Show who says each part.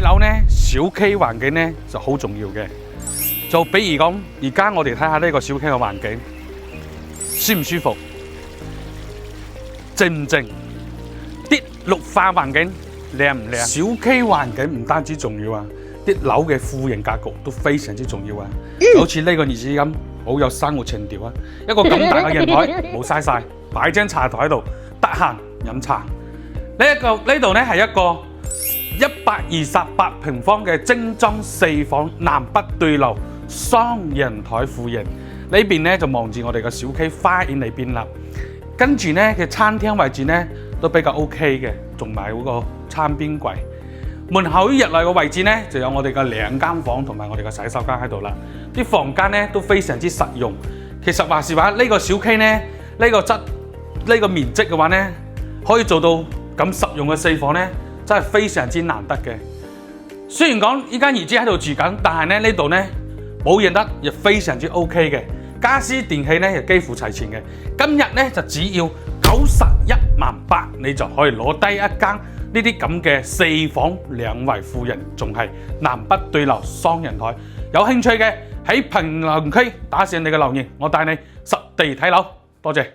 Speaker 1: 樓呢，小區環境呢就好重要嘅。就比如講，而家我哋睇下呢個小區嘅環境，舒唔舒服，靜唔靜，啲綠化環境靚唔靚？小區環境唔單止重要啊，啲樓嘅戶型格局都非常之重要啊。就好似呢個兒子咁，好有生活情調啊！一個咁大嘅人台冇嘥晒，擺張茶台喺度，得閒飲茶。呢度呢係一個128平方嘅精裝4房南北對流雙人台戶型，呢邊呢就望住我哋嘅小區花園裏邊啦。跟住呢嘅餐廳位置呢都比較 OK 嘅，仲埋嗰個餐邊櫃。門口入嚟嘅位置呢就有我哋嘅2間房同埋我哋嘅洗手間喺度啦。啲房間呢都非常之實用。其實話時話呢個小區呢，呢個面積嘅話呢，可以做到咁實用嘅4房呢，真係非常之難得嘅。雖然講依家兒子喺度住緊，但係呢度呢冇嘢得，亦非常之 OK 嘅。家私電器呢亦幾乎齊全嘅。今日呢就只要918000，你就可以攞低一間呢啲咁嘅4房2衛戶型，仲係南北對流雙人台。有興趣嘅喺評論區打上你嘅留言，我帶你實地睇樓。多謝。